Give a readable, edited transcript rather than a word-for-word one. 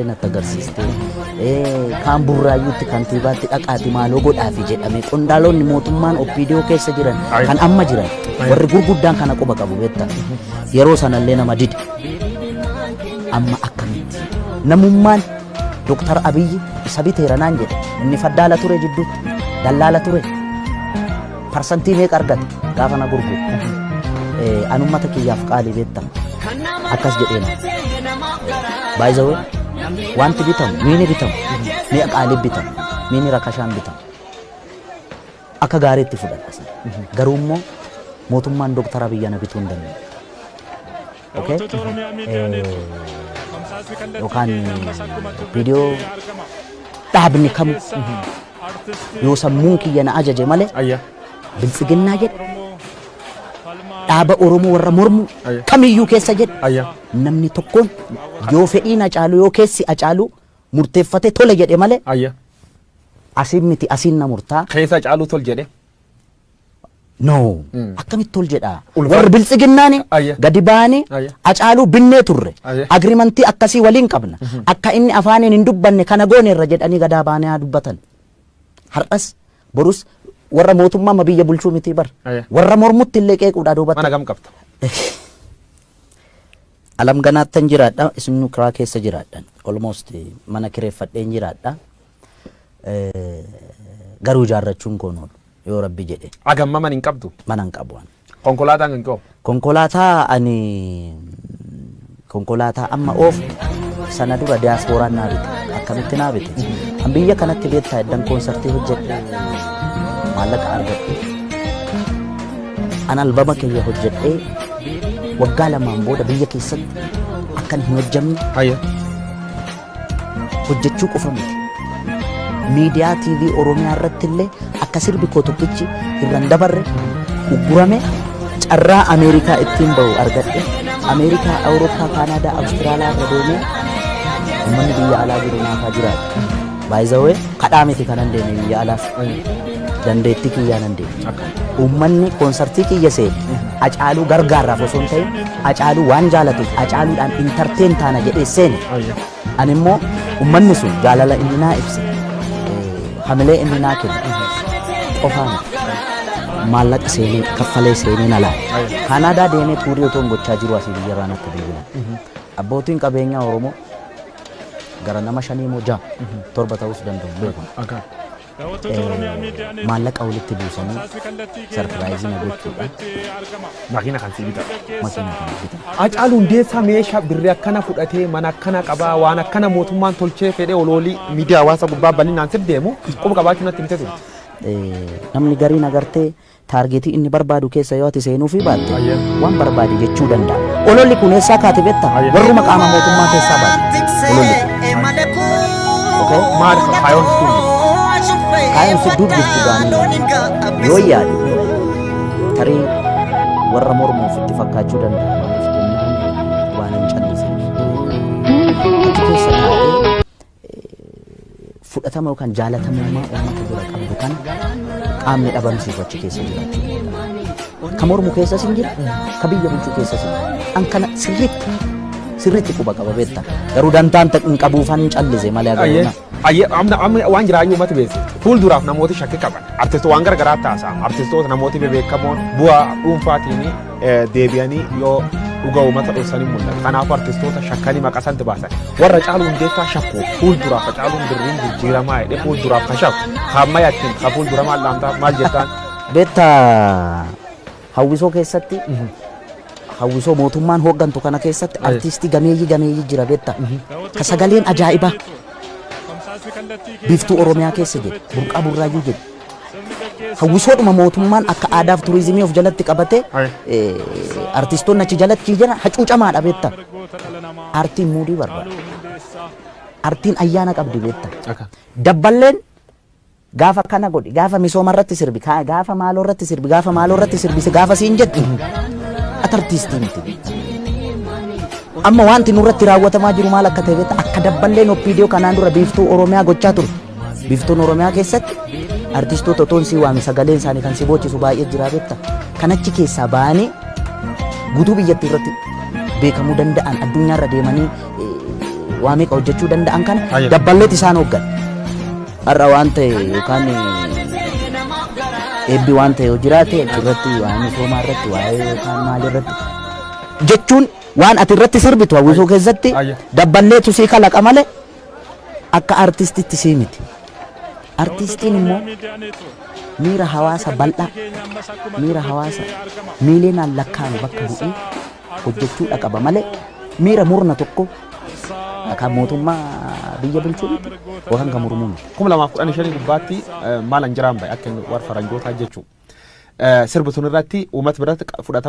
Salaalee natti agarsiiste. Kaan burraayyuutti kantiibaatti dhaqaati maaloo godhaafi jedhame qondaalonni mootummaan OPDO keessa jiran kan amma jiran warri gurguddaan kana quba qabu beekta. Yeroo sanallee nama dide. Amma akkamitti namummaan Dr. Abiyyi isa biteera naan jedhe inni faddaala ture jidduutti dallaala ture parsantii meeqa argate gaafa na gurguru anummata kiyyaaf qaalii beekta akkas jedheena by the way wanti bitamu miini bitamu mi'a qaalii bitamu miini rakashaan bitamu akka gaariitti fudhadha garuu immoo mootummaan Dr. Abiyyi na bituu hin dandeenye. Okay? Yookaan viidiyoo dhaabni kamu yoo sammuun kiyya na ajaje malee biltsiginnaa jedhe dhaaba Oromoo warra mormu kamiyyuu keessa jedhe namni tokkoon yoo fedhiin Hacaaluu yoo keessi Hacaaluu murteeffate tole jedhe malee asiin miti asiin na murtaa keessa Hacaaluu tol jedhe no akkamitti tol jedha warri biltsiginnaani gadi baanii Hacaaluu binnee turre agriimantii akkasii waliin qabna akka inni afaaniin hin dubbanne kana goone irra jedhanii gadaa baanii haa dubbatan har'as borus warra mootummaa biyya bulchuu miti bar warra mormutti illee qeequudha duubatti mana gam qabta alam ganaattan jiraadha isin kiraa keessa jiraadhan almost mana kireeffadheen jiraadha garuu jaarrachuun koonoo yoo rabbi jedhe agamma man hin qabdu mana hin qabu konkolaataan hin qabu konkolaataa amma oof sana dura diyaaspooraan naa bite akkamitti naa bite an biyya kanatti beektaa eddan koonsartii hojjedhe maallaqa argadhe an albama kiyya hojjedhe waggaa lamaan booda biyya keessatti akkan hin hojjamne hojjechuu qofa miti miidiyaa TV Oromiyaa irratti illee akka sirbi koo tokkichi irraan dabarre uggurame carraa Ameerikaa ittiin bahu argadhe Ameerikaa, Awurooppaa, Kaanaadaa, Awustiraaliyaa irra deemee uummanni biyya alaa jiru naafaa jiraata. By the way kadhaa miti kanan deeme biyya alaaf dandeettii kiyyaa nan deeme. Uummanni koonsartii kiyya seene Hacaaluu gargaaraaf osoo hin ta'in Hacaaluu waan jaalatuuf Hacaaluudhaan intarteen taana jedhee seene. Ani immoo uummanni sun jaalala inni naa ibse hamilee inni naa kenne qofaan maallaqa seenee kaffalee seenee na laala. Kaanaadaa deemee tuurii otoo hin gochaa jiru asii biyya irraa natti bilbilan. Abbootiin qabeenyaa Oromoo gara nama 5 moo 6 7 ta'uus danda'u beekamu. Maallaqa walitti buusanii sarpiraayizii na gochuudhaan makiina kan si bita. Hacaaluun deessaa meeshaa birrii akkana fudhatee mana akkana qabaa waan akkana mootummaan tolchee fedhee oloolii miidiyaa hawaasa gubbaa bal'inaan sir deemu quba qabaachuu natti himte ture. Namni gariin agartee taargeetii inni barbaadu keessa yoo ati seenuu fi baatte waan barbaade jechuu danda'a. Ololli kun eessaa kaate betta warruma qaama mootummaa keessaa baate ololli kun. Maal kaayoon sun kaayaan si dubbiftu gaanii yoo yaadu tarii warra mormuuf itti fakkaachuu danda'a maaliif jennaan waan hin calliseef achi keessa taa'ee fudhatama yookaan jaalatamummaa uummata bira qabdu kana qaamni dhabamsiisu achi keessa jiraachuu danda'a. Ka mormu keessas hin jiru ka biyya bulchuu keessas hin jiru an kana sirriitti quba qaba beekta garuu dantaan hin qabuufan hin callise malee agarra. Amma waan jiraayyuu uummata beeksisa. Fuulduraaf namooti shakkii qaban. Artistoota waan garagaraa taasisan. Artistoota namooti beekamoon bu'aa dhuunfaatiin deebi'anii yoo dhugaa uummata dhoksanii mul'ata. Kanaafuu artistoota shakkanii maqaa santi baasan. Warra Hacaaluu Hundeessaa shakkuu fuulduraaf Hacaaluun birriin jijjiiramaa jedhee fuulduraaf ka shakku. Hamma yattiin ka fuulduramaa laamtaa maal jettaan? Beekta hawwisoo keessatti hawwisoo mootummaan hooggantu kana keessatti artistii gameeyyii jira beekta. Ka sagaleen ajaa'ibaa. Biftuu Oromiyaa keessa jedhe burqaa burraayyuu jedhe hawwisoodhuma mootummaan akka aadaaf turizimii of jalatti qabate artistoonni achi jalatti jiran hacuucamaadha beekta. Artiin muudii barbaada. Artiin ayyaana qabdi beekta. Dabballeen gaafa kana godhi gaafa misooma irratti sirbi gaafa maaloo irratti sirbi gaafa maaloo irratti sirbi gaafa siin jettu ati artistii miti. Amma wanti nurratti raawwatamaa jiru maal akka ta'e beekta akka dabballeen OPDO kanaan dura biiftuu Oromiyaa gochaa ture. Biiftuun Oromiyaa keessatti artistoota otoon si waami sagaleen isaanii kan si boochisu baay'ee jira beekta. Kanachi keessaa ba'anii guutuu biyyattii irratti beekamuu danda'an addunyaa irra deemanii waa meeqa hojjechuu danda'an kana Ayya. dabballeet isaan hooggan. Har'a waan ta'e yookaan eebbi waan ta'e yoo jiraate achirratti waan misoomaa irratti waa'ee yookaan maal irratti jechuun waan ati irratti sirbitu hawwisoo keessatti Ayya. dabballeetu sii kalaqa malee akka artistitti sii miti. Artistiin immoo miira hawaasa bal'aa miira hawaasa miiliyoonaan lakkaa'ame bakka bu'ee hojjechuudha qaba malee miira murna tokko kan mootummaa biyya bulchuu miti yookaan kan mormuu miti. 2015 gubbaatti maal an jiraan bahe akka warra faranjootaa jechuun sirbi sun irratti uummata biratti fudhatama